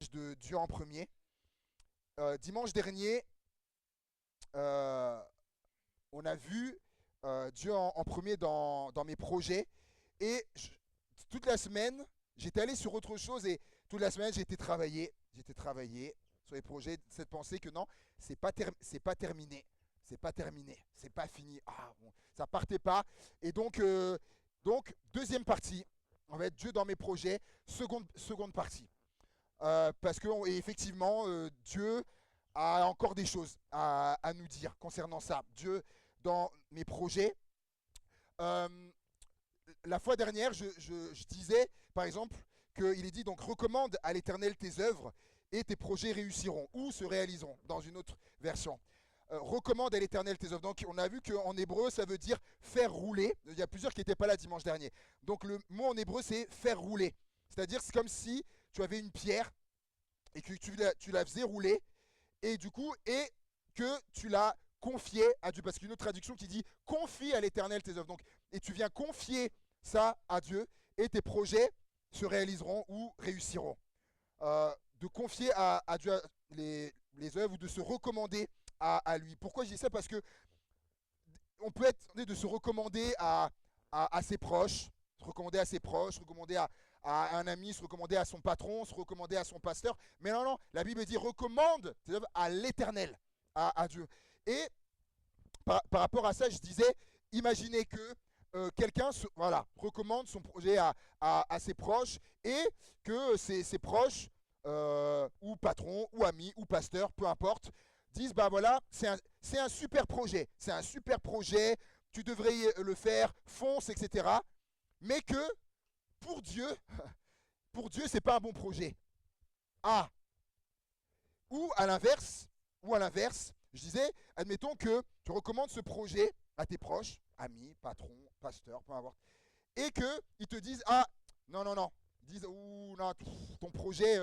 message de Dieu en premier. Dimanche dernier, euh, on a vu Dieu en premier dans mes projets. Et toute la semaine, j'étais allé sur autre chose et toute la semaine, J'étais travaillé sur les projets. Cette pensée que non, c'est pas terminé. C'est pas terminé. C'est pas fini. Ah, bon, ça partait pas. Et donc, deuxième partie. En fait, Dieu dans mes projets. Seconde partie. Parce que effectivement, Dieu a encore des choses à nous dire concernant ça. Dieu dans mes projets. Euh, la fois dernière, je disais, par exemple, qu'il est dit donc recommande à l'Éternel tes œuvres et tes projets réussiront ou se réaliseront dans une autre version. Recommande à l'Éternel tes œuvres. Donc on a vu qu'en hébreu ça veut dire faire rouler. Il y a plusieurs qui n'étaient pas là dimanche dernier. Donc le mot en hébreu c'est faire rouler. C'est-à-dire c'est comme si tu avais une pierre et que tu la faisais rouler et du coup et que tu l'as confié à Dieu, parce qu'il y a une autre traduction qui dit confie à l'Éternel tes œuvres. Donc, et tu viens confier ça à Dieu et tes projets se réaliseront ou réussiront. De confier à Dieu les œuvres ou de se recommander à lui. Pourquoi je dis ça? Parce que on peut être de se recommander à ses proches, se recommander à ses proches, se recommander à un ami, se recommander à son patron, se recommander à son pasteur. Mais non, non, la Bible dit recommande tes œuvres à l'Éternel, à Dieu. Et par rapport à ça, je disais, imaginez que quelqu'un voilà, recommande son projet à ses proches et que ses proches, ou patrons, ou amis, ou pasteurs, peu importe, disent, bah voilà, c'est un super projet, tu devrais le faire, fonce, etc. Mais que pour Dieu, pour Dieu, c'est pas un bon projet. Ah, ou à l'inverse, je disais, admettons que tu recommandes ce projet à tes proches, amis, patrons, pasteurs, peu importe, et qu'ils te disent, ah, non, non, non, ils disent, ouh, non, ton projet,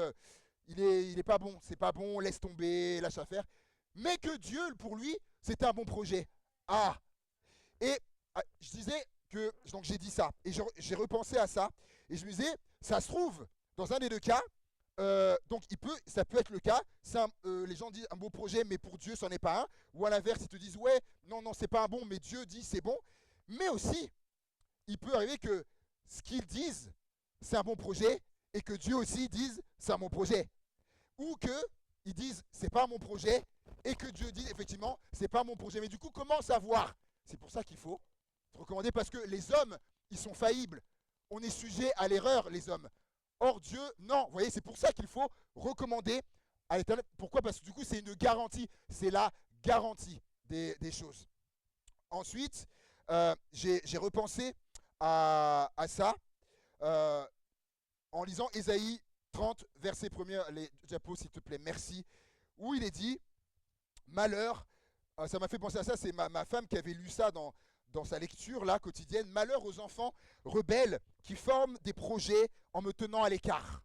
il est pas bon, c'est pas bon, laisse tomber, lâche à faire, mais que Dieu, pour lui, c'était un bon projet. Ah, et je disais que, donc j'ai dit ça, et j'ai repensé à ça, et je me disais, ça se trouve, dans un des deux cas, donc ça peut être le cas, les gens disent un beau projet, mais pour Dieu, c'en est pas un, ou à l'inverse, ils te disent, ouais, non, non, c'est pas un bon, mais Dieu dit c'est bon, mais aussi, il peut arriver que ce qu'ils disent, c'est un bon projet, et que Dieu aussi dise, c'est un bon projet. Ou qu'ils disent, c'est pas mon projet, et que Dieu dise, effectivement, c'est pas mon projet. Mais du coup, comment savoir? C'est pour ça qu'il faut se recommander, parce que les hommes, ils sont faillibles. On est sujet à l'erreur, les hommes. Or, Dieu, non. Vous voyez, c'est pour ça qu'il faut recommander à l'Éternel. Pourquoi? Parce que du coup, c'est une garantie. C'est la garantie des choses. Ensuite, j'ai repensé à ça euh, en lisant Ésaïe 30, verset 1er, les diapos, s'il te plaît, merci, où il est dit, malheur, ça m'a fait penser à ça, c'est ma femme qui avait lu ça dans sa lecture là quotidienne, malheur aux enfants rebelles qui forment des projets en me tenant à l'écart,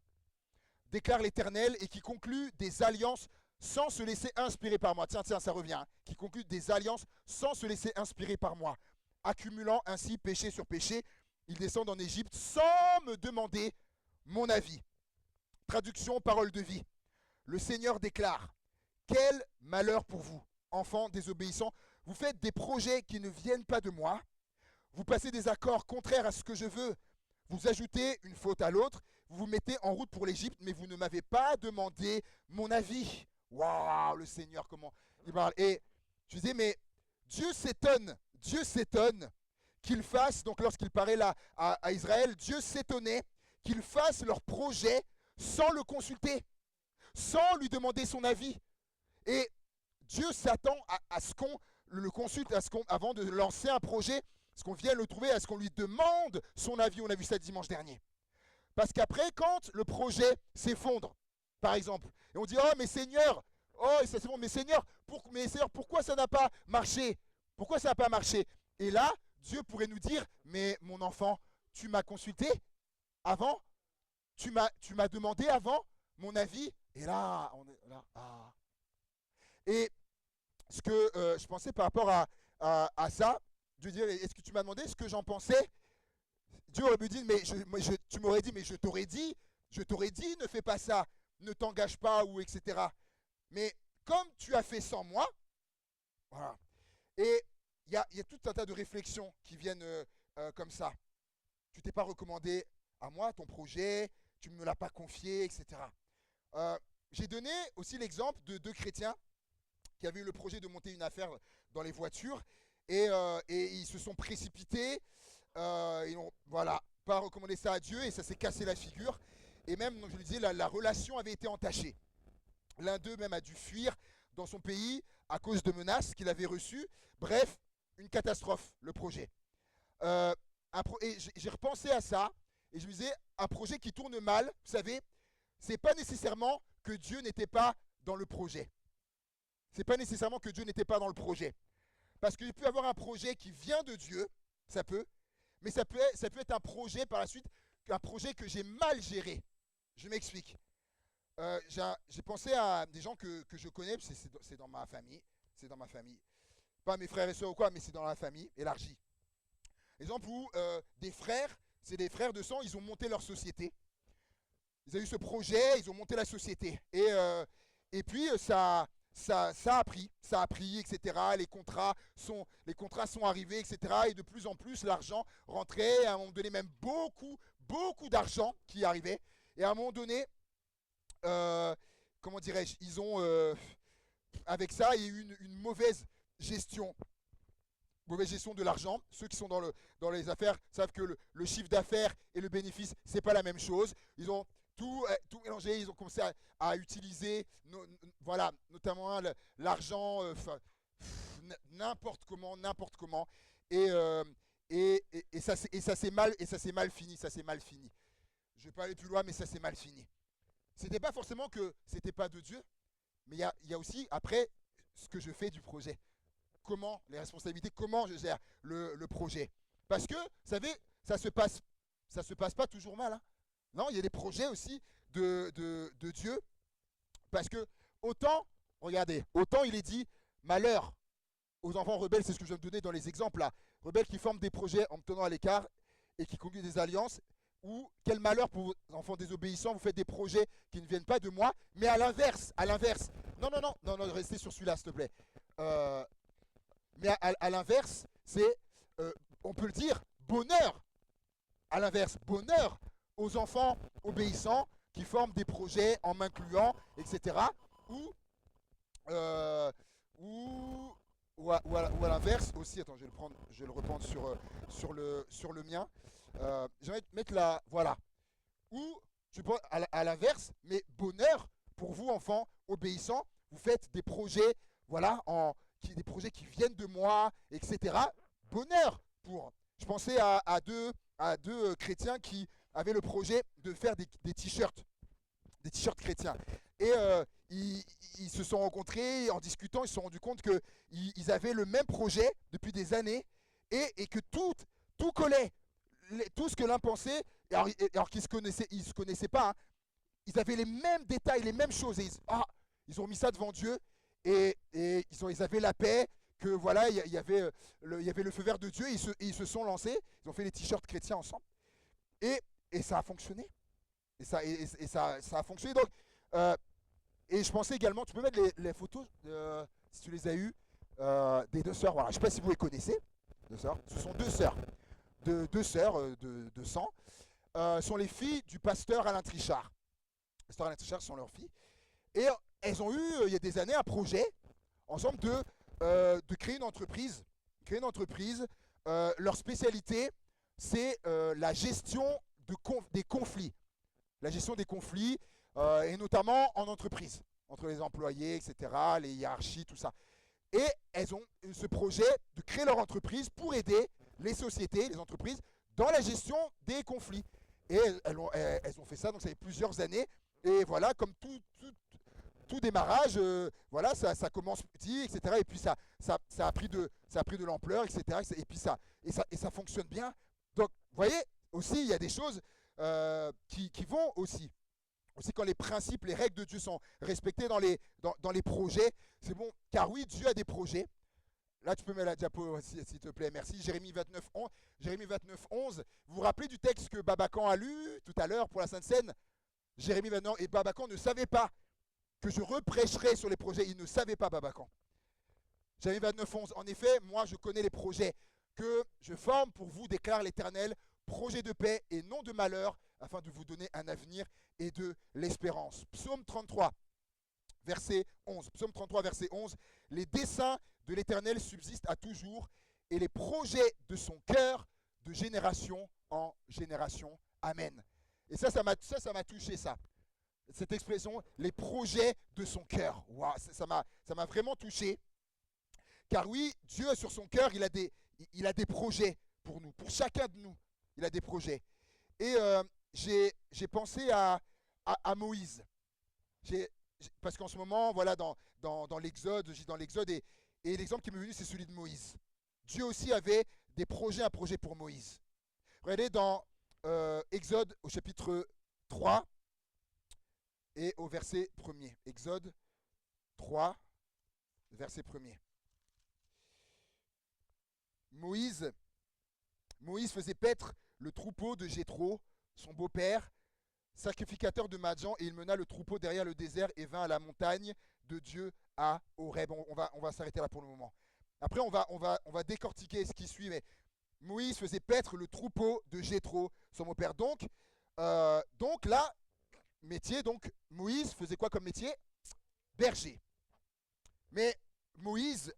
déclare l'Éternel, et qui conclut des alliances sans se laisser inspirer par moi. Tiens, tiens, ça revient, hein. Qui conclut des alliances sans se laisser inspirer par moi, accumulant ainsi péché sur péché. Ils descendent en Égypte sans me demander mon avis. Traduction, parole de vie. Le Seigneur déclare, quel malheur pour vous, enfants désobéissants. Vous faites des projets qui ne viennent pas de moi. Vous passez des accords contraires à ce que je veux. Vous ajoutez une faute à l'autre. Vous vous mettez en route pour l'Égypte, mais vous ne m'avez pas demandé mon avis. Waouh, le Seigneur, comment il parle. Et je disais, mais Dieu s'étonne qu'il fasse, donc lorsqu'il parlait là à Israël, Dieu s'étonnait qu'ils fassent leur projet sans le consulter, sans lui demander son avis. Et Dieu s'attend à ce qu'on le consulte, avant de lancer un projet, ce qu'on vienne le trouver, à ce qu'on lui demande son avis. On a vu ça dimanche dernier. Parce qu'après, quand le projet s'effondre, par exemple, et on dit, oh mais Seigneur, oh ça c'est bon, mais Seigneur, pourquoi ça n'a pas marché? Pourquoi ça n'a pas marché? Et là, Dieu pourrait nous dire, mais mon enfant, tu m'as consulté avant? Tu m'as demandé avant mon avis? Et là, on est là. Ah. Et ce que je pensais par rapport à ça, Dieu dit, est-ce que tu m'as demandé ce que j'en pensais? Dieu aurait pu dire, mais tu m'aurais dit, mais je t'aurais dit, ne fais pas ça. ne t'engage pas ou etc. Mais comme tu as fait sans moi, voilà. Et il y a tout un tas de réflexions qui viennent comme ça. Tu t'es pas recommandé à moi, ton projet, tu ne me l'as pas confié, etc. Euh, j'ai donné aussi l'exemple de deux chrétiens qui avaient eu le projet de monter une affaire dans les voitures et ils se sont précipités, ils n'ont voilà, pas recommandé ça à Dieu et ça s'est cassé la figure. Et même, comme je le disais, la relation avait été entachée. L'un d'eux même a dû fuir dans son pays à cause de menaces qu'il avait reçues. Bref, une catastrophe, le projet. Euh, et j'ai repensé à ça et je me disais, un projet qui tourne mal, vous savez, c'est pas nécessairement que Dieu n'était pas dans le projet. C'est pas nécessairement que Dieu n'était pas dans le projet. Parce qu'il peut y avoir un projet qui vient de Dieu, ça peut, mais ça peut être un projet par la suite, un projet que j'ai mal géré. Je m'explique. J'ai pensé à des gens que je connais, c'est dans ma famille, c'est dans ma famille. Pas mes frères et sœurs ou quoi, mais c'est dans la famille élargie. Exemple où des frères, c'est des frères de sang, ils ont monté leur société. Ils ont eu ce projet, ils ont monté la société. Et puis ça a pris, etc. Les contrats sont arrivés, etc. Et de plus en plus, l'argent rentrait. À un moment donné, même beaucoup, beaucoup d'argent qui arrivait. Et à un moment donné, comment dirais-je, ils ont, avec ça, il y a eu une mauvaise gestion de l'argent. Ceux qui sont dans les affaires savent que le chiffre d'affaires et le bénéfice, c'est pas la même chose. Ils ont tout mélangé, ils ont commencé à utiliser voilà, notamment l'argent n'importe comment. Et, euh, et ça s'est mal fini, ça s'est mal fini. Je vais pas aller plus loin, mais ça s'est mal fini. C'était pas forcément que c'était pas de Dieu, mais il y a aussi après ce que je fais du projet. Comment les responsabilités, comment je gère le projet. Parce que, vous savez, ça se passe pas toujours mal, hein. Non, il y a des projets aussi de Dieu. Parce que autant, regardez, autant il est dit malheur aux enfants rebelles, c'est ce que je viens de donner dans les exemples là. Rebelles qui forment des projets en me tenant à l'écart et qui conduisent des alliances. Ou quel malheur pour vos enfants désobéissants, vous faites des projets qui ne viennent pas de moi, mais à l'inverse. Non, restez sur celui-là, s'il te plaît. Euh, mais à l'inverse, c'est, on peut le dire, bonheur. À l'inverse, bonheur aux enfants obéissants qui forment des projets en m'incluant, etc. Ou, euh, ou, ou à l'inverse aussi, attends, je vais le reprendre sur le mien. J'aimerais mettre la, voilà. Ou, je pense à l'inverse, mais bonheur pour vous, enfants obéissants, vous faites des projets, voilà, des projets qui viennent de moi, etc. Bonheur pour. Je pensais à deux chrétiens qui avaient le projet de faire des t-shirts, chrétiens. Et ils se sont rencontrés, et en discutant, ils se sont rendus compte qu'ils avaient le même projet depuis des années et que tout collait. Tout ce que l'un pensait, alors qu'ils se connaissaient pas, hein, ils avaient les mêmes détails, les mêmes choses. Et ils ont mis ça devant Dieu et ils avaient la paix, que voilà, il y avait le feu vert de Dieu. Ils se sont lancés, ils ont fait les t-shirts chrétiens ensemble et ça a fonctionné. Et ça a fonctionné. Donc, euh, et je pensais également, tu peux mettre les photos, si tu les as eues, des deux sœurs. Voilà. Je ne sais pas si vous les connaissez, deux sœurs. Ce sont deux sœurs, deux sœurs de sang. Sont les filles du pasteur Alain Trichard. Le pasteur Alain Trichard sont leurs filles. Et elles ont eu, il y a des années, un projet ensemble de créer une entreprise. Leur spécialité, c'est la gestion des conflits. La gestion des conflits, et notamment en entreprise, entre les employés, etc., les hiérarchies, tout ça. Et elles ont ce projet de créer leur entreprise pour aider les sociétés, les entreprises, dans la gestion des conflits. Et elles ont fait ça, donc ça fait plusieurs années. Et voilà, comme tout démarrage, voilà, ça commence petit, etc. Et puis ça a pris de l'ampleur, etc. Et ça fonctionne bien. Donc, vous voyez, aussi, il y a des choses qui vont aussi. Aussi, quand les principes, les règles de Dieu sont respectées dans les projets, c'est bon. Car oui, Dieu a des projets. Là, tu peux mettre la diapo, s'il te plaît, merci. Jérémie 29, 11. Jérémie 29, 11. Vous vous rappelez du texte que Babacan a lu tout à l'heure pour la Sainte Seine? Jérémie maintenant, et Babacan ne savait pas que je reprêcherais sur les projets. Il ne savait pas, Babacan. Jérémie 29, 11. En effet, moi, je connais les projets que je forme pour vous, déclare l'Éternel, projets de paix et non de malheur, afin de vous donner un avenir et de l'espérance. Psaume 33, verset 11. Psaume 33, verset 11. Les desseins de l'Éternel subsistent à toujours, et les projets de son cœur de génération en génération. Amen. Et ça m'a touché, ça. Cette expression, les projets de son cœur. Wow, ça m'a vraiment touché. Car oui, Dieu, sur son cœur, il a des projets pour nous, pour chacun de nous. Il a des projets. Et j'ai pensé à Moïse. Parce qu'en ce moment, voilà, dans l'Exode, je dis dans l'Exode, et l'exemple qui m'est venu, c'est celui de Moïse. Dieu aussi avait des projets, un projet pour Moïse. Regardez dans Exode au chapitre 3 et au verset 1er. Exode 3, verset 1er. Moïse faisait paître le troupeau de Jéthro, son beau-père, sacrificateur de Madjan, et il mena le troupeau derrière le désert et vint à la montagne de Dieu à Horeb. On va s'arrêter là pour le moment. Après, on va décortiquer ce qui suit. Mais Moïse faisait paître le troupeau de Jéthro, son beau-père. Donc là, métier, donc Moïse faisait quoi comme métier? Berger. Mais Moïse,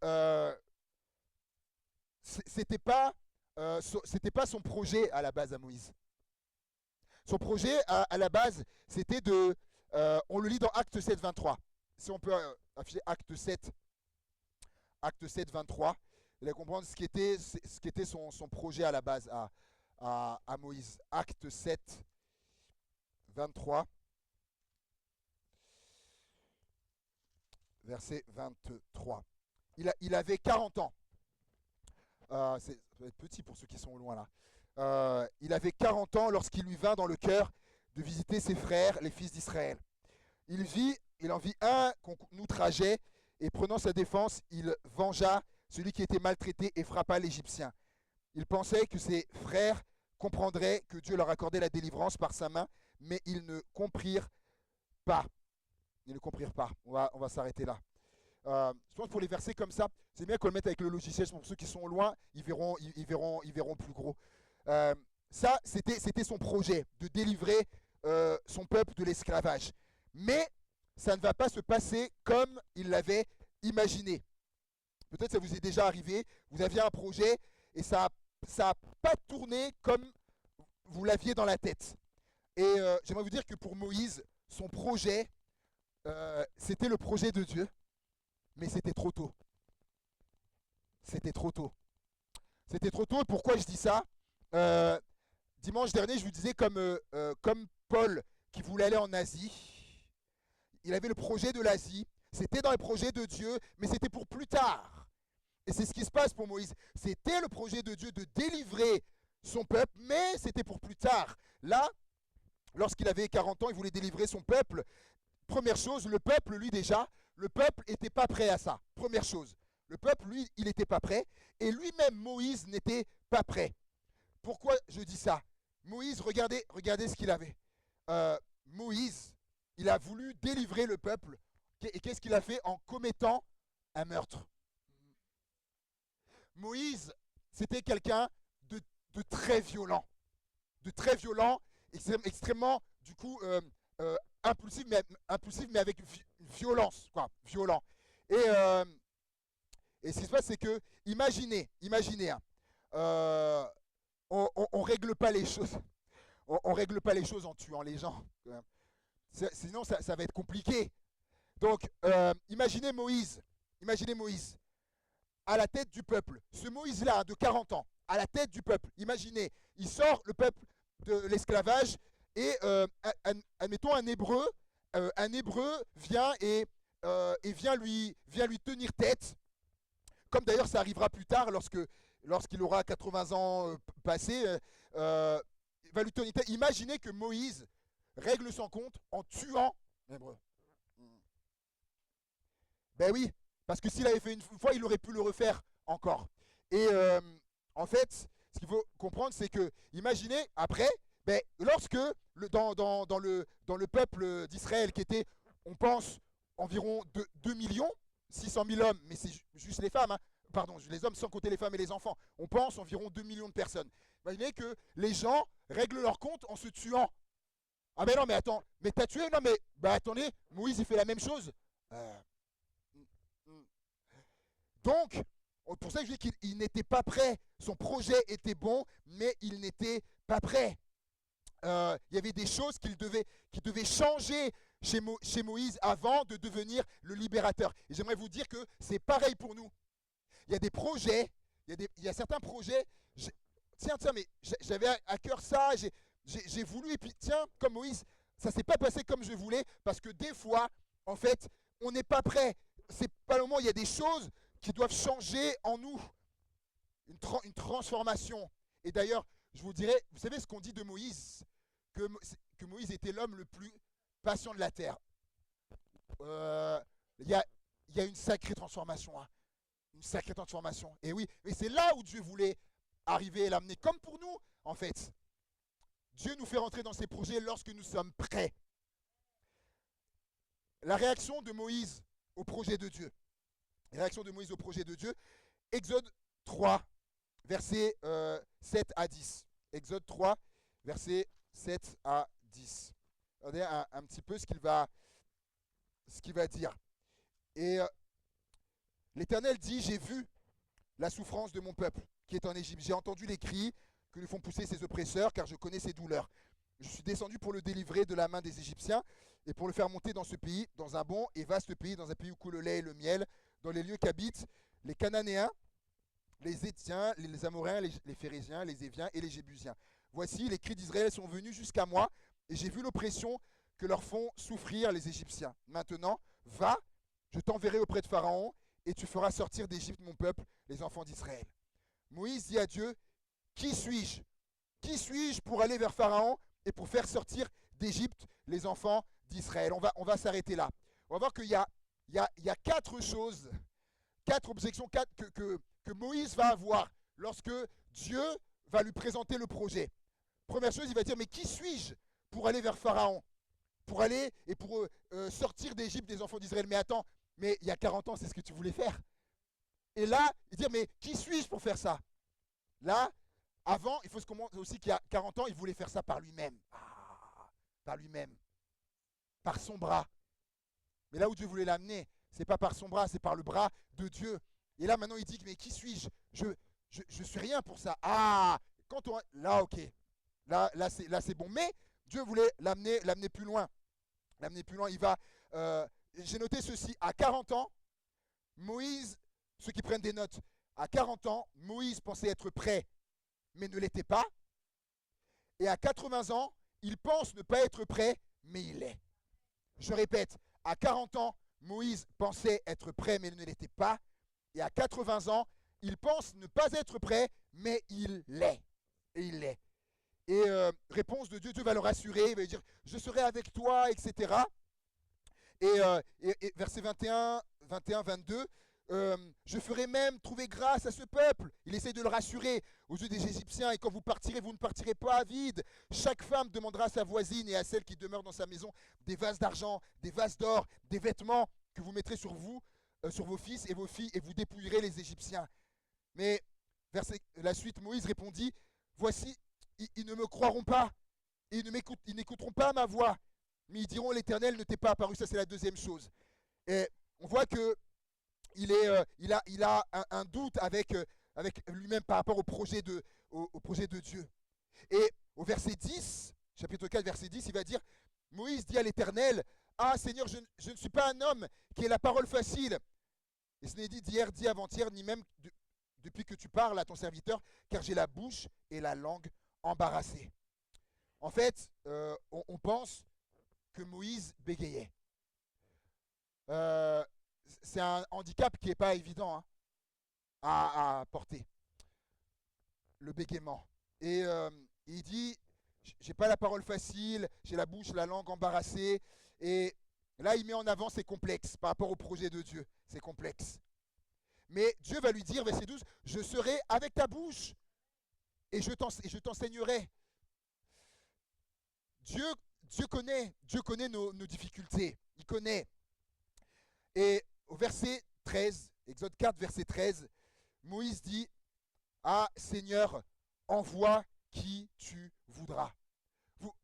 c'était pas son projet à la base à Moïse. Son projet à la base, c'était on le lit dans Acte 7, 23. Si on peut afficher Acte 7, 23, vous allez comprendre ce qui était son projet à la base à Moïse. Acte 7, 23, verset 23. Il avait 40 ans. Ça va être petit pour ceux qui sont loin là. Il avait 40 ans lorsqu'il lui vint dans le cœur de visiter ses frères, les fils d'Israël. Il en vit un qu'on outrageait, et prenant sa défense, il vengea celui qui était maltraité et frappa l'Égyptien. Il pensait que ses frères comprendraient que Dieu leur accordait la délivrance par sa main, mais ils ne comprirent pas. Ils ne comprirent pas. On va s'arrêter là. Je pense pour les versets comme ça, c'est bien qu'on le mette avec le logiciel. Pour ceux qui sont loin, ils verront plus gros. Ça, c'était son projet, de délivrer son peuple de l'esclavage. Mais ça ne va pas se passer comme il l'avait imaginé. Peut-être ça vous est déjà arrivé, vous aviez un projet et ça n'a pas tourné comme vous l'aviez dans la tête. Et j'aimerais vous dire que pour Moïse, son projet, c'était le projet de Dieu, mais c'était trop tôt. C'était trop tôt. C'était trop tôt. Pourquoi je dis ça? Dimanche dernier, je vous disais comme Paul qui voulait aller en Asie. Il avait le projet de l'Asie. C'était dans les projets de Dieu, mais c'était pour plus tard. Et c'est ce qui se passe pour Moïse. C'était le projet de Dieu de délivrer son peuple, mais c'était pour plus tard. Là, lorsqu'il avait 40 ans, il voulait délivrer son peuple. Première chose, le peuple n'était pas prêt à ça. Première chose, le peuple, lui, il n'était pas prêt. Et lui-même, Moïse, n'était pas prêt. Pourquoi je dis ça? Moïse, regardez ce qu'il avait. Moïse, il a voulu délivrer le peuple. Et qu'est-ce qu'il a fait en commettant un meurtre? Moïse, c'était quelqu'un de très violent. De très violent, extrêmement, du coup, impulsif, mais avec violence, quoi, violent. Et ce qui se passe, c'est que, imaginez, hein, on règle pas les choses. On règle pas les choses en tuant les gens. Sinon, ça va être compliqué. Donc, imaginez Moïse, à la tête du peuple. Ce Moïse-là, de 40 ans, à la tête du peuple. Imaginez, il sort le peuple de l'esclavage et, admettons, un Hébreu vient et vient lui tenir tête. Comme d'ailleurs ça arrivera plus tard lorsqu'il aura 80 ans passés. Il va lui tenir tête. Imaginez que Moïse règle son compte en tuant l'Hébreu. Ben oui, parce que s'il avait fait une fois, il aurait pu le refaire encore. Et en fait, ce qu'il faut comprendre, c'est que, imaginez, après, Ben, lorsque dans le peuple d'Israël qui était, on pense, environ 2 millions, 600 000 hommes, mais c'est juste les femmes, hein. Pardon, les hommes sans compter les femmes et les enfants, on pense environ 2 millions de personnes. Imaginez que les gens règlent leur compte en se tuant. Ah mais non, mais attends, mais t'as tué? Non mais, bah attendez, Moïse il fait la même chose. Euh, donc, pour ça que je dis qu'il n'était pas prêt. Son projet était bon, mais il n'était pas prêt. Il y avait des choses qui devaient changer chez Moïse avant de devenir le libérateur. Et j'aimerais vous dire que c'est pareil pour nous. Il y a des projets, il y a certains projets, tiens, mais j'avais à cœur ça, j'ai voulu, et puis tiens, comme Moïse, ça ne s'est pas passé comme je voulais, parce que des fois, en fait, on n'est pas prêt. C'est pas le moment, il y a des choses qui doivent changer en nous, une transformation. Et d'ailleurs, je vous dirais, vous savez ce qu'on dit de Moïse, que Moïse était l'homme le plus patient de la terre. Euh, Il y, a, il y a une sacrée transformation, hein. Une sacrée transformation. Et oui, mais c'est là où Dieu voulait arriver et l'amener. Comme pour nous, en fait. Dieu nous fait rentrer dans ses projets lorsque nous sommes prêts. La réaction de Moïse au projet de Dieu. La réaction de Moïse au projet de Dieu. Exode 3, versets 7 à 10. Exode 3, versets 7 à 10. Regardez un petit peu ce qu'il va dire. Et l'Éternel dit, j'ai vu la souffrance de mon peuple qui est en Égypte. J'ai entendu les cris que lui font pousser ses oppresseurs, car je connais ses douleurs. Je suis descendu pour le délivrer de la main des Égyptiens et pour le faire monter dans ce pays, dans un bon et vaste pays, dans un pays où coule le lait et le miel, dans les lieux qu'habitent les Cananéens, les Étiens, les Amoréens, les Phérésiens, les Éviens et les Jébusiens. Voici, les cris d'Israël sont venus jusqu'à moi, et j'ai vu l'oppression que leur font souffrir les Égyptiens. Maintenant, va, je t'enverrai auprès de Pharaon, et tu feras sortir d'Égypte mon peuple, les enfants d'Israël. Moïse dit à Dieu, qui suis-je? Qui suis-je pour aller vers Pharaon et pour faire sortir d'Égypte les enfants d'Israël? On va s'arrêter là. On va voir qu'il y a quatre choses, quatre objections que Moïse va avoir lorsque Dieu va lui présenter le projet. Première chose, il va dire, mais qui suis-je pour aller vers Pharaon? Pour aller et pour sortir d'Égypte des enfants d'Israël. Mais attends, mais il y a 40 ans, c'est ce que tu voulais faire. Et là, il dit, mais qui suis-je pour faire ça? Là, avant, il faut se comprendre aussi qu'il y a 40 ans, il voulait faire ça par lui-même. Par lui-même. Par son bras. Mais là où Dieu voulait l'amener, c'est pas par son bras, c'est par le bras de Dieu. Et là, maintenant, il dit, mais qui suis-je? Je suis rien pour ça. Là, ok. Là, c'est bon. Mais Dieu voulait l'amener plus loin. L'amener plus loin, j'ai noté ceci. À 40 ans, Moïse, ceux qui prennent des notes, à 40 ans, Moïse pensait être prêt, mais ne l'était pas. Et à 80 ans, il pense ne pas être prêt, mais il l'est. Je répète, à 40 ans, Moïse pensait être prêt, mais ne l'était pas. Et à 80 ans, il pense ne pas être prêt, mais il l'est. Et il l'est. Et réponse de Dieu, Dieu va le rassurer, il va lui dire, je serai avec toi, etc. Et verset 21, 22, je ferai même trouver grâce à ce peuple. Il essaie de le rassurer aux yeux des Égyptiens. Et quand vous partirez, vous ne partirez pas à vide. Chaque femme demandera à sa voisine et à celle qui demeure dans sa maison des vases d'argent, des vases d'or, des vêtements que vous mettrez sur vous, sur vos fils et vos filles, et vous dépouillerez les Égyptiens. Mais la suite, Moïse répondit, voici, ils ne me croiront pas, et ils n'écouteront pas ma voix, mais ils diront, l'Éternel ne t'est pas apparu. Ça, c'est la deuxième chose. Et on voit que il a un doute avec lui-même par rapport au projet de Dieu. Et au verset 10, chapitre 4, verset 10, il va dire, Moïse dit à l'Éternel, ah Seigneur, je ne suis pas un homme qui ait la parole facile. Et ce n'est dit d'hier, dit avant-hier, ni même depuis que tu parles à ton serviteur, car j'ai la bouche et la langue embarrassées. En fait, on pense que Moïse bégayait. C'est un handicap qui n'est pas évident, hein, à porter, le bégaiement. Et il dit, j'ai pas la parole facile, j'ai la bouche, la langue embarrassée. Et là, il met en avant ses complexes par rapport au projet de Dieu. C'est complexe. Mais Dieu va lui dire, verset 12, je serai avec ta bouche et je t'enseignerai. Dieu, Dieu connaît nos difficultés. Il connaît. Et au verset 13, Exode 4, verset 13, Moïse dit, ah Seigneur, envoie qui tu voudras.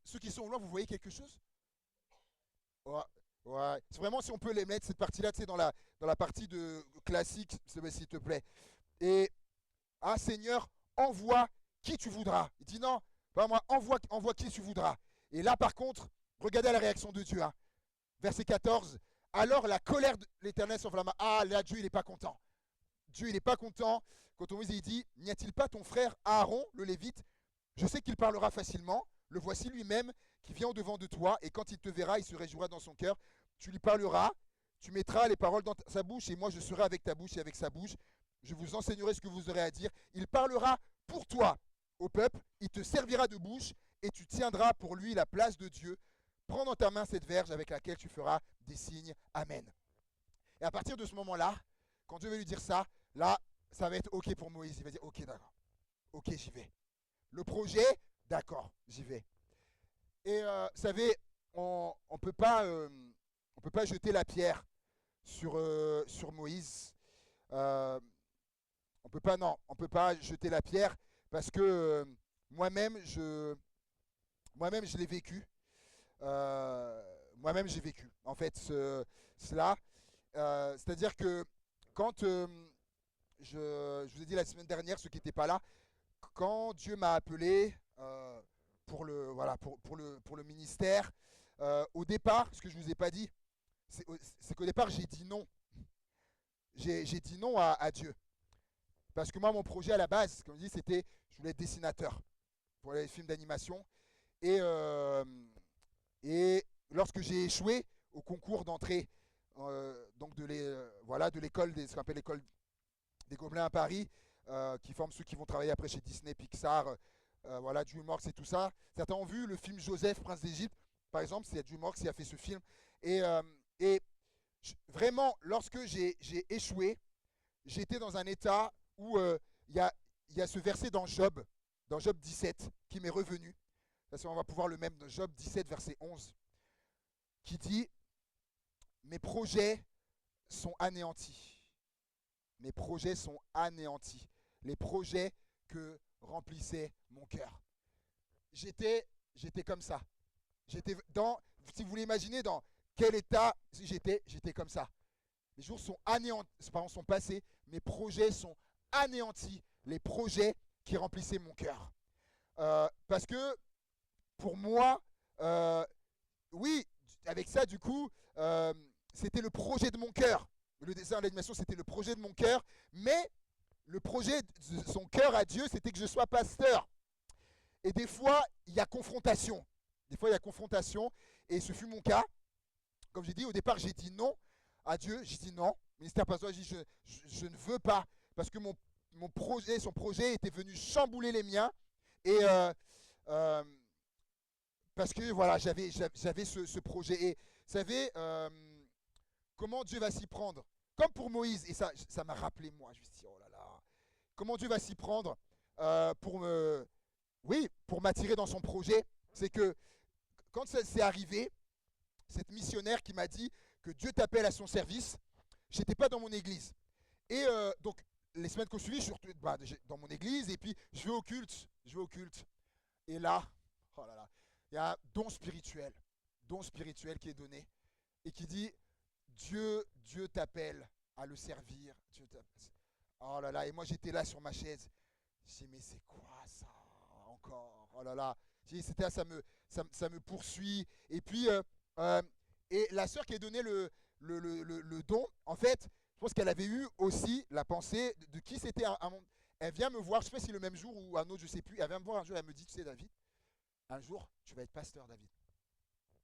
Ceux qui sont loin, vous voyez quelque chose? Ouais, ouais. C'est vraiment si on peut les mettre, cette partie-là, tu sais, dans la partie de classique, s'il te plaît. Et, ah Seigneur, envoie qui tu voudras. Il dit non, pas moi, envoie qui tu voudras. Et là, par contre, regardez la réaction de Dieu. Hein. Verset 14, alors la colère de l'Éternel s'enflamma. Ah, là, Dieu, il n'est pas content. Dieu, il n'est pas content. Quand Moïse il dit, n'y a-t-il pas ton frère Aaron, le Lévite? Je sais qu'il parlera facilement. Le voici lui-même qui vient au-devant de toi. Et quand il te verra, il se réjouira dans son cœur. Tu lui parleras, tu mettras les paroles dans sa bouche, et moi je serai avec ta bouche et avec sa bouche. Je vous enseignerai ce que vous aurez à dire. Il parlera pour toi au peuple. Il te servira de bouche, et tu tiendras pour lui la place de Dieu. Prends dans ta main cette verge avec laquelle tu feras des signes. Amen. Et à partir de ce moment-là, quand Dieu va lui dire ça, là, ça va être OK pour Moïse. Il va dire OK, d'accord. OK, j'y vais. Le projet, d'accord, j'y vais. Et vous savez, on ne peut pas jeter la pierre sur Moïse. Euh, on peut pas jeter la pierre parce que moi-même, je l'ai vécu. Moi-même, j'ai vécu, en fait, cela. C'est-à-dire que quand je vous ai dit la semaine dernière, ceux qui n'étaient pas là, quand Dieu m'a appelé pour le ministère, au départ, ce que je ne vous ai pas dit, c'est qu'au départ, j'ai dit non. J'ai dit non à Dieu. Parce que moi, mon projet à la base, comme je dis, c'était, je voulais être dessinateur pour les films d'animation. Et lorsque j'ai échoué au concours d'entrée donc de l'école, ce qu'on appelle l'école des Gobelins à Paris, qui forment ceux qui vont travailler après chez Disney, Pixar, DreamWorks et tout ça. Certains ont vu le film Joseph, Prince d'Égypte, par exemple, c'est DreamWorks qui a fait ce film. Et, euh, et vraiment, lorsque j'ai échoué, j'étais dans un état où il y a ce verset dans Job 17, qui m'est revenu. On va pouvoir le même dans Job 17, verset 11, qui dit, mes projets sont anéantis. Mes projets sont anéantis. Les projets que remplissait mon cœur. J'étais comme ça. Si vous voulez imaginer dans quel état j'étais comme ça. Les jours sont anéantis, sont passés, mes projets sont anéantis. Les projets qui remplissaient mon cœur. Parce que pour moi, oui, avec ça, du coup, c'était le projet de mon cœur. Le dessin, l'animation, c'était le projet de mon cœur. Mais le projet de son cœur à Dieu, c'était que je sois pasteur. Et des fois, il y a confrontation. Et ce fut mon cas. Comme j'ai dit, au départ, j'ai dit non à Dieu. J'ai dit non. Ministère pastoral, j'ai dit je ne veux pas. Parce que son projet était venu chambouler les miens. Et parce que voilà, j'avais ce projet. Et vous savez, comment Dieu va s'y prendre? Comme pour Moïse, et ça m'a rappelé moi, je me suis dit, oh là là, comment Dieu va s'y prendre pour m'attirer dans son projet. C'est que quand ça s'est arrivé, cette missionnaire qui m'a dit que Dieu t'appelle à son service, j'étais pas dans mon église. Et donc, les semaines qui ont suivi, je suis dans mon église et puis je vais au culte. Et là, oh là là, il y a un don spirituel qui est donné et qui dit Dieu t'appelle à le servir. Oh là là, et moi j'étais là sur ma chaise. Je dis mais c'est quoi ça encore? Oh là là, c'était ça me poursuit. Et puis et la sœur qui a donné le don, en fait, je pense qu'elle avait eu aussi la pensée de qui c'était. Elle vient me voir, je ne sais pas si le même jour ou un autre, je ne sais plus. Elle vient me voir un jour, elle me dit, tu sais David, un jour tu vas être pasteur David.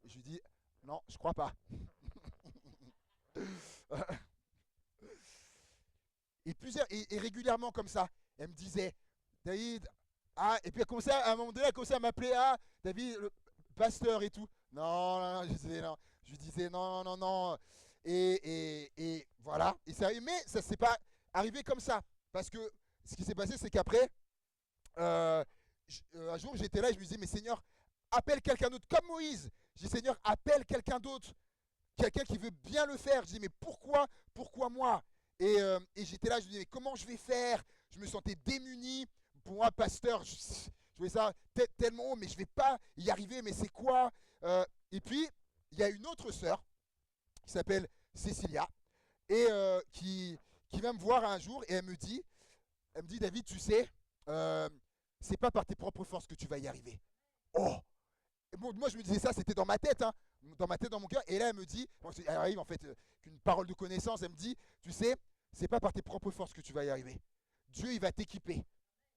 Et je lui dis, non, je crois pas. Et régulièrement comme ça, elle me disait, David, ah, et puis à un moment donné, elle commençait à m'appeler, ah, David, le pasteur et tout. Non, non, non, je disais non. Je lui disais non, non, non. Et voilà. Mais ça ne s'est pas arrivé comme ça. Parce que ce qui s'est passé, c'est qu'après, un jour, j'étais là et je me disais, mais Seigneur, appelle quelqu'un d'autre, comme Moïse. Je dis, Seigneur, appelle quelqu'un d'autre, quelqu'un qui veut bien le faire. Je dis, mais pourquoi moi? Et j'étais là, je me dis, mais comment je vais faire? Je me sentais démuni. Pour moi, pasteur, je trouvais ça tellement haut, mais je ne vais pas y arriver, mais c'est quoi? Et puis, il y a une autre sœur qui s'appelle Cécilia, et qui vient me voir un jour, et elle me dit, David, tu sais, euh, c'est pas par tes propres forces que tu vas y arriver. Oh! Et bon, moi, je me disais ça, c'était dans ma tête, hein, dans ma tête, dans mon cœur. Et là, elle me dit, bon, elle arrive en fait qu'une parole de connaissance. Elle me dit, tu sais, c'est pas par tes propres forces que tu vas y arriver. Dieu, il va t'équiper.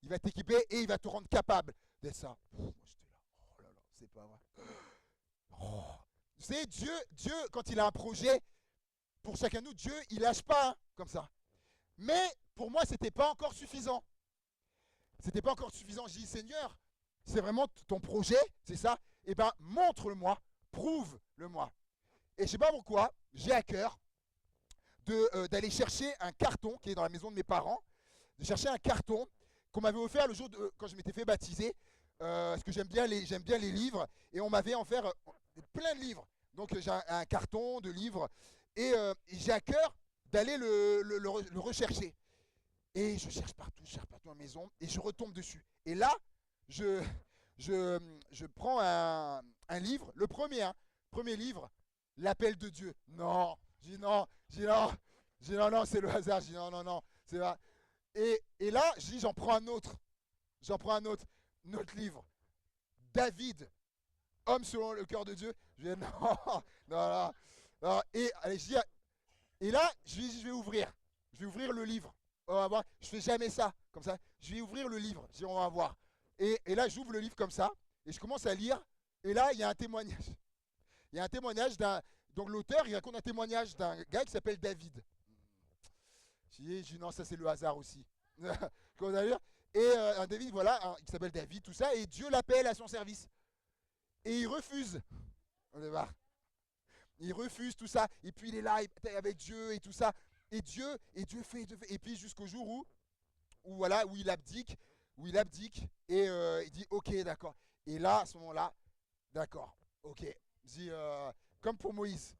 Il va t'équiper et il va te rendre capable d'être ça. Moi, j'étais là, oh là là, c'est pas vrai. Oh. Tu sais, Dieu, quand il a un projet pour chacun de nous, Dieu, il lâche pas hein, comme ça. Mais pour moi, c'était pas encore suffisant. C'était pas encore suffisant. J'ai dit, Seigneur, c'est vraiment ton projet, c'est ça? Eh ben, montre-le-moi, prouve-le-moi. Et je sais pas pourquoi, j'ai à cœur d'aller chercher un carton qui est dans la maison de mes parents, de chercher un carton qu'on m'avait offert le jour quand je m'étais fait baptiser, parce que j'aime bien les livres, et on m'avait offert plein de livres. Donc j'ai un carton de livres, et j'ai à cœur d'aller le rechercher. Et je cherche partout à la maison, et je retombe dessus. Et là, je, je prends un livre, le premier, hein, premier livre, L'appel de Dieu. Non, je dis non, je dis non, je dis non, non, c'est le hasard, je dis non, non, non, c'est pas. Et là, je dis j'en prends un autre livre. David, homme selon le cœur de Dieu. Je dis non, non, non, non. Et, allez, et là, je vais ouvrir. Je vais ouvrir le livre. On va voir. Je fais jamais ça, comme ça. Je vais ouvrir le livre. Je dis, on va voir. Et là, j'ouvre le livre comme ça. Et je commence à lire. Et là, il y a un témoignage. Il y a un témoignage d'un. Donc l'auteur, il raconte un témoignage d'un gars qui s'appelle David. Je dis non, ça c'est le hasard aussi. Comment vous dire. Et un David, voilà, qui s'appelle David, tout ça. Et Dieu l'appelle à son service. Et il refuse. On est voir. Il refuse tout ça. Et puis il est là avec Dieu et tout ça. Dieu fait. Et puis jusqu'au jour où voilà, où il abdique et il dit ok, d'accord. Et là, à ce moment-là, d'accord, ok. Il dit, comme pour Moïse,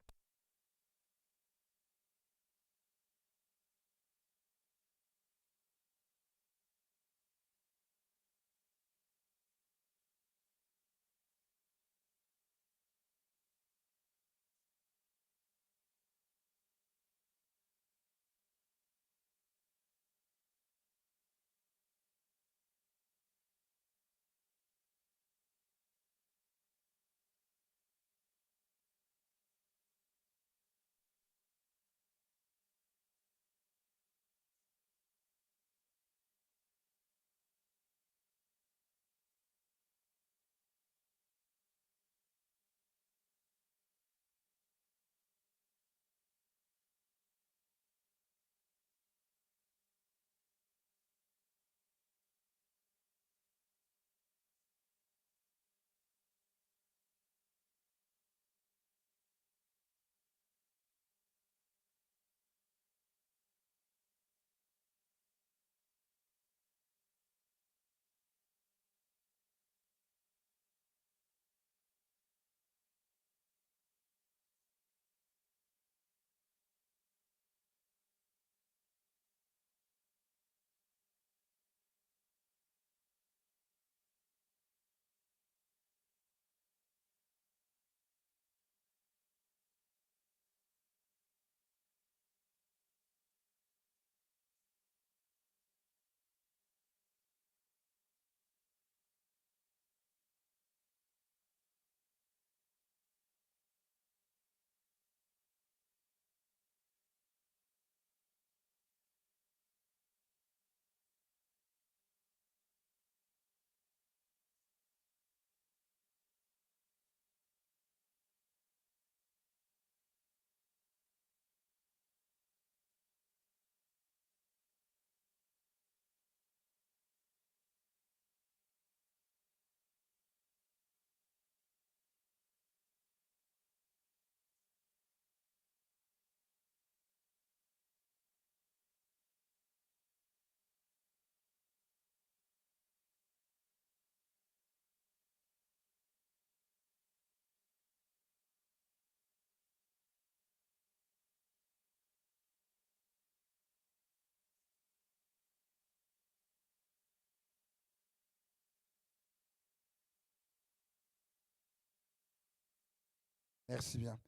Merci bien.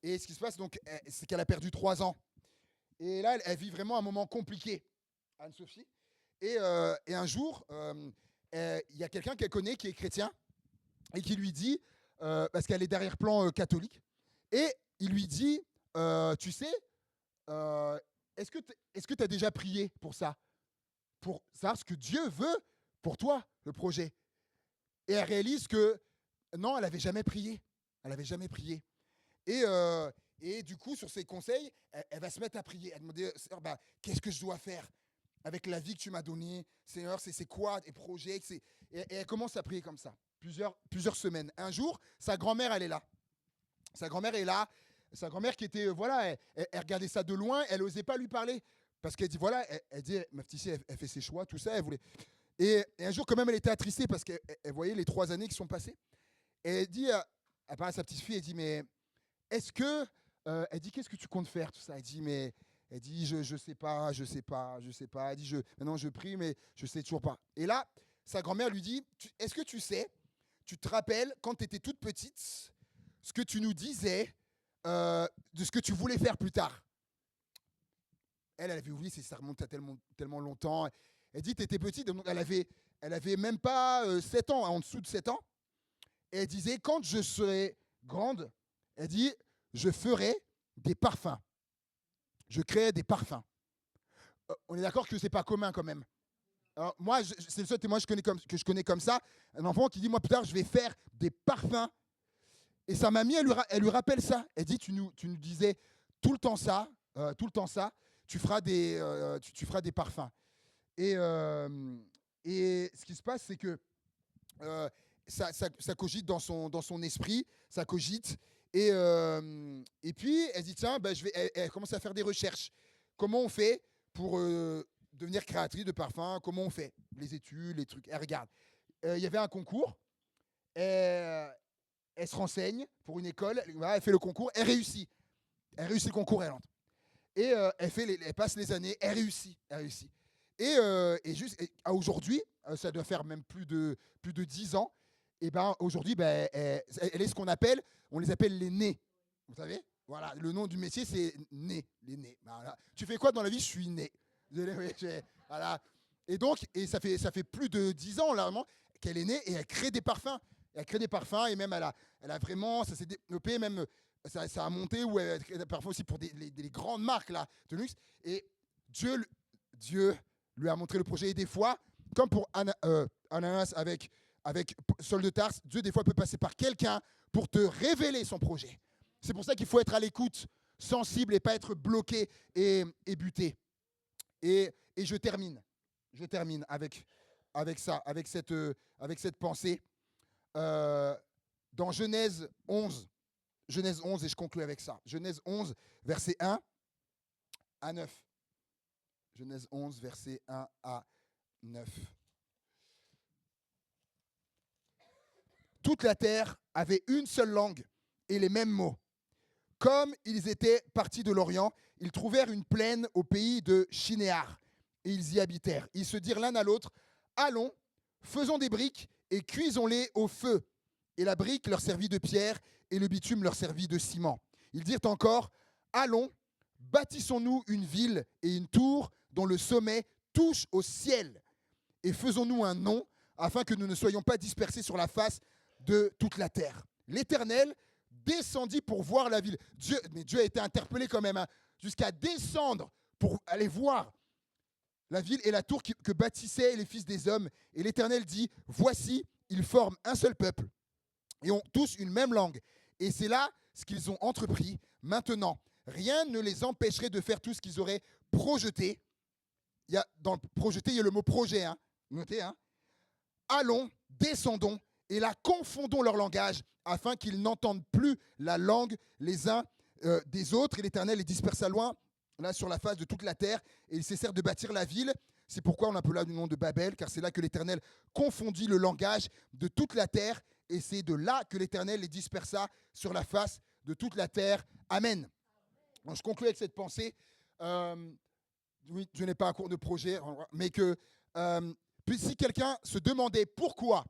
Et ce qui se passe, donc, c'est qu'elle a perdu 3 ans. Et là, elle vit vraiment un moment compliqué, Anne-Sophie. Et un jour, il y a quelqu'un qu'elle connaît qui est chrétien et qui lui dit, parce qu'elle est d'arrière-plan catholique, et il lui dit, tu sais, euh, est-ce que tu as déjà prié pour ça? Pour savoir ce que Dieu veut pour toi, le projet. Et elle réalise que non, elle n'avait jamais prié. Elle n'avait jamais prié. Et, euh, et du coup, sur ses conseils, elle va se mettre à prier. Elle demande, Seigneur, qu'est-ce que je dois faire avec la vie que tu m'as donnée? Seigneur, c'est quoi tes projets? Et elle commence à prier comme ça, plusieurs semaines. Un jour, sa grand-mère, elle est là. Sa grand-mère est là. Sa grand-mère qui était, voilà, elle regardait ça de loin, elle n'osait pas lui parler. Parce qu'elle dit, voilà, elle dit, ma petite fille, elle fait ses choix, tout ça, elle voulait. Et un jour, quand même, elle était attristée parce qu'elle voyait les 3 années qui sont passées. Et elle dit, elle parle à sa petite fille, elle dit, mais est-ce que, elle dit, qu'est-ce que tu comptes faire, tout ça? Elle dit, je sais pas, je sais pas, je sais pas. Elle dit, maintenant je prie, mais je sais toujours pas. Et là, sa grand-mère lui dit, est-ce que tu sais, tu te rappelles quand tu étais toute petite, ce que tu nous disais de ce que tu voulais faire plus tard? Elle avait oublié, ça remonte à tellement longtemps. Elle dit, tu étais petite, donc elle avait même pas 7 ans, en dessous de 7 ans. Et elle disait, quand je serai grande, elle dit, je ferai des parfums. Je créerai des parfums. On est d'accord que c'est pas commun quand même. Alors, moi, c'est le seul témoin que je connais comme ça. Un enfant qui dit, moi plus tard, je vais faire des parfums. Et sa mamie, elle lui rappelle ça. Elle dit, tu nous disais tout le temps ça, tu feras tu feras des parfums. Et, et ce qui se passe, c'est que ça cogite dans son esprit, ça cogite. Et puis, elle dit, tiens, elle commence à faire des recherches. Comment on fait pour devenir créatrice de parfums? Comment on fait? Les études, les trucs. Elle regarde. Il y avait un concours. Elle se renseigne pour une école. Elle fait le concours. Elle réussit. Elle réussit le concours, elle entre. Et elle passe les années. Elle réussit. Elle réussit. À aujourd'hui, ça doit faire même plus de 10 ans, et aujourd'hui, elle est ce qu'on appelle, on les appelle les nés. Vous savez? Voilà, le nom du métier, c'est né, les nés. Voilà. Tu fais quoi dans la vie? Je suis né. Voilà. Et donc, ça fait plus de 10 ans, là, vraiment, qu'elle est née et elle crée des parfums. Elle crée des parfums et même elle a vraiment, ça s'est développé, même ça a monté, où elle crée des parfums aussi pour des grandes marques là, de luxe. Et Dieu lui a montré le projet. Et des fois, comme pour Ananas avec Saul de Tarse, Dieu des fois peut passer par quelqu'un pour te révéler son projet. C'est pour ça qu'il faut être à l'écoute, sensible et pas être bloqué et buté. Et je termine avec ça, avec cette pensée. Dans Genèse 11, et je conclue avec ça. Genèse 11, verset 1 à 9. Genèse 11, verset 1 à 9. Toute la terre avait une seule langue et les mêmes mots. Comme ils étaient partis de l'Orient, ils trouvèrent une plaine au pays de Shinéar et ils y habitèrent. Ils se dirent l'un à l'autre, allons, faisons des briques et cuisons-les au feu. Et la brique leur servit de pierre et le bitume leur servit de ciment. Ils dirent encore, allons, bâtissons-nous une ville et une tour dont le sommet touche au ciel. Et faisons-nous un nom afin que nous ne soyons pas dispersés sur la face de toute la terre. L'Éternel descendit pour voir la ville. Mais Dieu a été interpellé quand même, jusqu'à descendre pour aller voir la ville et la tour que bâtissaient les fils des hommes. Et l'Éternel dit, voici, ils forment un seul peuple et ont tous une même langue. Et c'est là ce qu'ils ont entrepris. Maintenant, rien ne les empêcherait de faire tout ce qu'ils auraient projeté. Dans le projeté, il y a le mot projet. Notez. Allons, descendons et là confondons leur langage afin qu'ils n'entendent plus la langue les uns des autres. Et l'Éternel les dispersa loin, là sur la face de toute la terre, et ils cessèrent de bâtir la ville. C'est pourquoi on l'appela du nom de Babel, car c'est là que l'Éternel confondit le langage de toute la terre, et c'est de là que l'Éternel les dispersa sur la face de toute la terre. Amen. Donc, je conclue avec cette pensée. Oui, je n'ai pas un cours de projet, mais que si quelqu'un se demandait pourquoi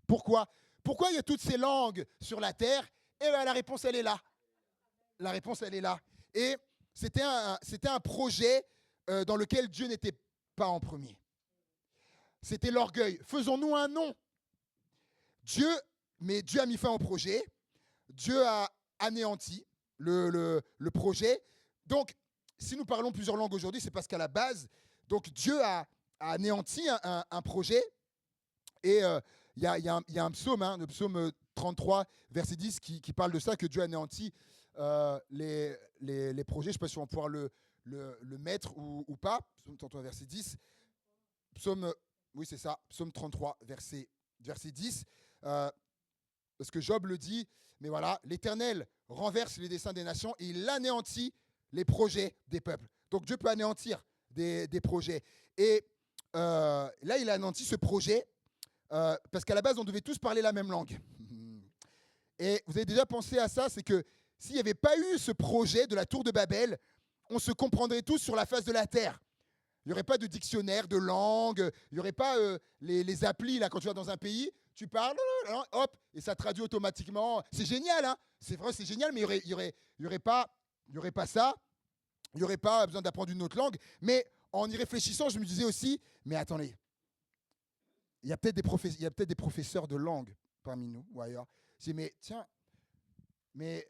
il y a toutes ces langues sur la terre, eh bien la réponse elle est là. La réponse, elle est là. Et c'était un projet dans lequel Dieu n'était pas en premier. C'était l'orgueil. Faisons-nous un nom. Mais Dieu a mis fin au projet. Dieu a anéanti le projet. Donc, si nous parlons plusieurs langues aujourd'hui, c'est parce qu'à la base, donc Dieu a anéanti un projet. Et il y a un psaume, le psaume 33, verset 10, qui parle de ça, que Dieu a anéanti les projets. Je ne sais pas si on va pouvoir le mettre ou pas. Psaume 33, verset 10. Oui, c'est ça. Psaume 33, verset 10. Parce que Job le dit, mais voilà, l'Éternel renverse les desseins des nations et il anéantit les projets des peuples. Donc Dieu peut anéantir des projets. Et là, il a anéanti ce projet parce qu'à la base, on devait tous parler la même langue. Et vous avez déjà pensé à ça, c'est que s'il n'y avait pas eu ce projet de la tour de Babel, on se comprendrait tous sur la face de la terre. Il n'y aurait pas de dictionnaire, de langue, il n'y aurait pas les applis, là, quand tu vas dans un pays, tu parles, hop, et ça traduit automatiquement. C'est génial, hein, c'est vrai, c'est génial, mais il y aurait pas ça, il n'y aurait pas besoin d'apprendre une autre langue. Mais en y réfléchissant, je me disais aussi, mais attendez, il y a peut-être des professeurs de langue parmi nous, ou ailleurs. Je dis, mais tiens, mais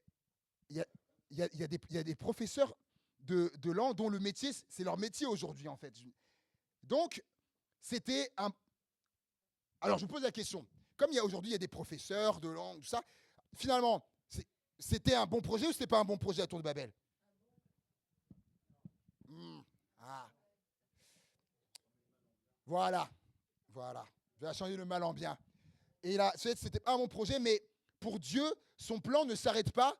il y a des professeurs de langue dont le métier, c'est leur métier aujourd'hui, en fait. Donc, c'était un... Alors, je vous pose la question. Comme aujourd'hui, il y a des professeurs de langue, tout ça, finalement, c'était un bon projet ou c'était pas un bon projet, la Tour de Babel? Voilà. Je vais changer le mal en bien. Et là, c'était pas un bon projet, mais pour Dieu, son plan ne s'arrête pas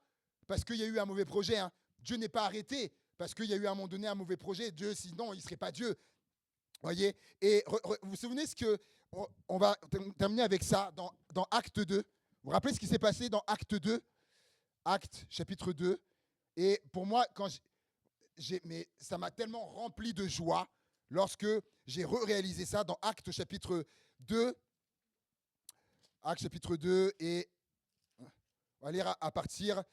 parce qu'il y a eu un mauvais projet. Hein. Dieu n'est pas arrêté parce qu'il y a eu à un moment donné un mauvais projet. Dieu, sinon, il ne serait pas Dieu. Voyez. Et vous vous souvenez ce que... On va terminer avec ça dans Acte 2. Vous vous rappelez ce qui s'est passé dans Acte 2? Acte, chapitre 2. Et pour moi, mais ça m'a tellement rempli de joie lorsque j'ai réalisé ça dans Acte, chapitre 2. Acte, chapitre 2. Et on va lire à partir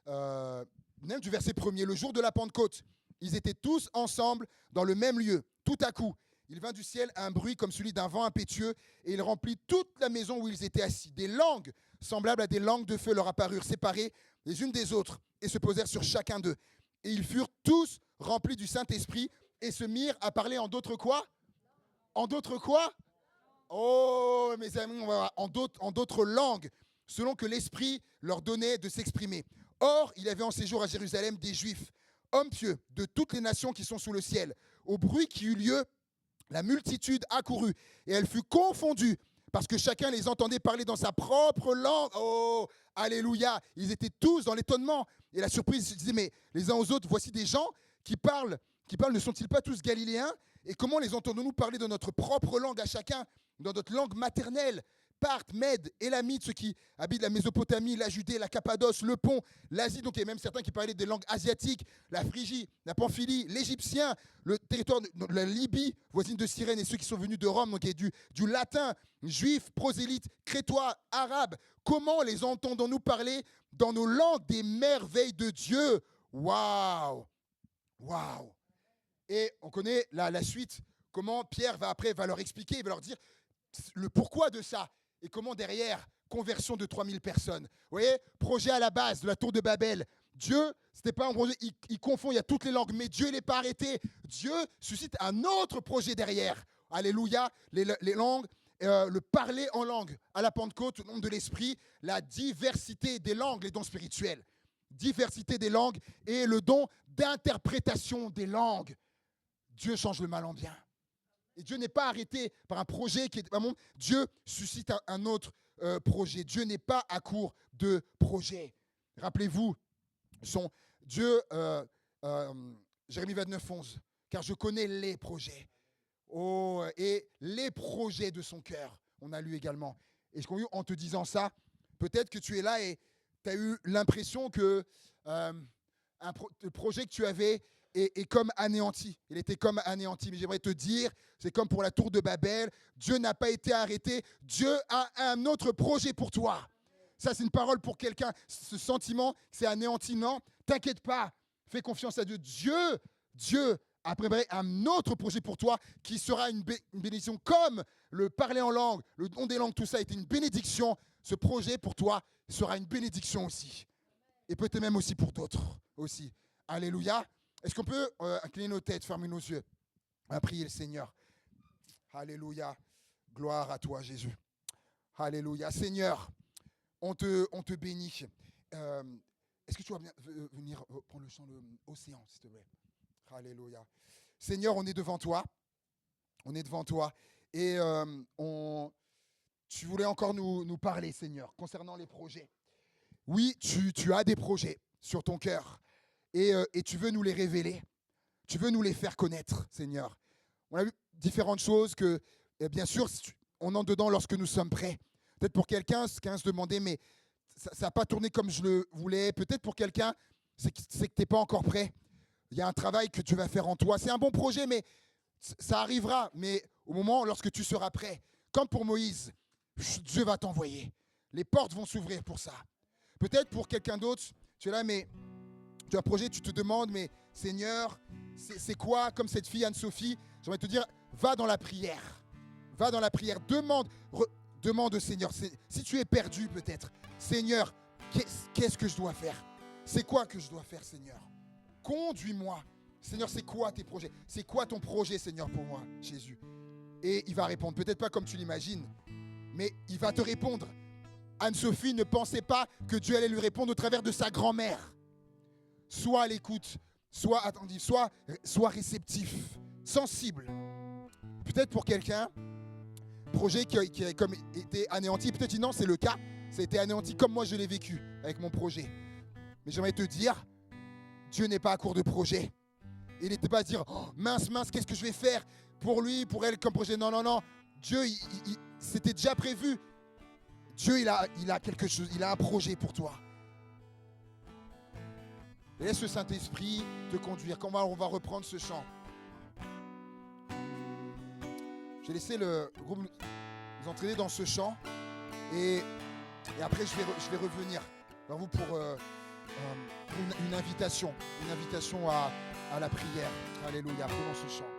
même du verset 1er. Le jour de la Pentecôte, ils étaient tous ensemble dans le même lieu. Tout à coup, il vint du ciel un bruit comme celui d'un vent impétueux et il remplit toute la maison où ils étaient assis. Des langues semblables à des langues de feu leur apparurent séparées les unes des autres et se posèrent sur chacun d'eux. Et ils furent tous remplis du Saint-Esprit et se mirent à parler en d'autres quoi? En d'autres quoi? Oh, mes amis, on va voir. En d'autres langues, selon que l'Esprit leur donnait de s'exprimer. Or, il y avait en séjour à Jérusalem des Juifs, hommes pieux, de toutes les nations qui sont sous le ciel. Au bruit qui eut lieu, la multitude accourut, et elle fut confondue, parce que chacun les entendait parler dans sa propre langue. Oh, alléluia! Ils étaient tous dans l'étonnement. Et la surprise, ils se disaient, mais les uns aux autres, voici des gens qui parlent, ne sont-ils pas tous galiléens? Et comment les entendons-nous parler de notre propre langue à chacun, dans notre langue maternelle? Parthes, Mèdes, Élamites, ceux qui habitent la Mésopotamie, la Judée, la Cappadoce, le Pont, l'Asie, donc il y a même certains qui parlaient des langues asiatiques, la Phrygie, la Pamphylie, l'Égyptien, le territoire de la Libye, voisine de Cyrène, et ceux qui sont venus de Rome, donc il y a du latin, juifs, prosélytes, crétois, arabes. Comment les entendons-nous parler dans nos langues des merveilles de Dieu? Waouh! Waouh! Et on connaît la suite, comment Pierre va leur expliquer, il va leur dire le pourquoi de ça. Et comment derrière, conversion de 3000 personnes. Vous voyez, projet à la base de la tour de Babel. Dieu, c'était pas un projet, il confond, il y a toutes les langues, mais Dieu n'est pas arrêté. Dieu suscite un autre projet derrière. Alléluia, les langues, le parler en langue. À la Pentecôte, au nom de l'Esprit, la diversité des langues, les dons spirituels. Diversité des langues et le don d'interprétation des langues. Dieu change le mal en bien. Et Dieu n'est pas arrêté par un projet qui est... Dieu suscite un autre projet. Dieu n'est pas à court de projets. Rappelez-vous, Dieu, Jérémie 29, 11, car je connais les projets. Oh, et les projets de son cœur, on a lu également. Et en te disant ça, peut-être que tu es là et tu as eu l'impression que le projet que tu avais est comme anéanti. Il était comme anéanti. Mais j'aimerais te dire, c'est comme pour la tour de Babel, Dieu n'a pas été arrêté. Dieu a un autre projet pour toi. Ça, c'est une parole pour quelqu'un. Ce sentiment, c'est anéanti. Non, T'inquiète pas, fais confiance à Dieu. Dieu a préparé un autre projet pour toi qui sera une bénédiction. Comme le parler en langue, le don des langues, tout ça a été une bénédiction. Ce projet pour toi sera une bénédiction aussi. Et peut-être même aussi pour d'autres aussi. Alléluia. Est-ce qu'on peut incliner nos têtes, fermer nos yeux, on va prier le Seigneur. Alléluia. Gloire à toi, Jésus. Alléluia. Seigneur, on te bénit. Est-ce que tu vas venir prendre le chant de l'océan, s'il te plaît? Alléluia. Seigneur, on est devant toi. On est devant toi. Et tu voulais encore nous parler, Seigneur, concernant les projets. Oui, tu as des projets sur ton cœur. Et tu veux nous les révéler. Tu veux nous les faire connaître, Seigneur. On a vu différentes choses que, bien sûr, on entre dedans lorsque nous sommes prêts. Peut-être pour quelqu'un se demandait, mais ça n'a pas tourné comme je le voulais. Peut-être pour quelqu'un, c'est que tu n'es pas encore prêt. Il y a un travail que tu vas faire en toi. C'est un bon projet, mais ça arrivera. Mais au moment, lorsque tu seras prêt, comme pour Moïse, Dieu va t'envoyer. Les portes vont s'ouvrir pour ça. Peut-être pour quelqu'un d'autre, tu es là, mais tu as un projet, tu te demandes, mais Seigneur, c'est quoi? Comme cette fille Anne-Sophie, j'aimerais te dire, va dans la prière. Va dans la prière. Demande au Seigneur. Si tu es perdu peut-être, Seigneur, qu'est-ce que je dois faire? C'est quoi que je dois faire, Seigneur? Conduis-moi. Seigneur, c'est quoi tes projets? C'est quoi ton projet, Seigneur, pour moi, Jésus? Et il va répondre, peut-être pas comme tu l'imagines, mais il va te répondre. Anne-Sophie ne pensait pas que Dieu allait lui répondre au travers de sa grand-mère. Sois à l'écoute, sois attentif, sois réceptif, sensible. Peut-être pour quelqu'un, projet qui a comme été anéanti, peut-être non, c'est le cas, ça a été anéanti comme moi je l'ai vécu avec mon projet. Mais j'aimerais te dire, Dieu n'est pas à court de projet. Il n'était pas à dire, oh, mince, qu'est-ce que je vais faire pour lui, pour elle comme projet. Non. Dieu, c'était déjà prévu. Dieu, il a quelque chose, il a un projet pour toi. Laisse le Saint-Esprit te conduire. Comment on va reprendre ce chant? Je vais laisser le groupe nous entraîner dans ce chant. Et après, je vais revenir vers vous pour une invitation. Une invitation à la prière. Alléluia. Prenons ce chant.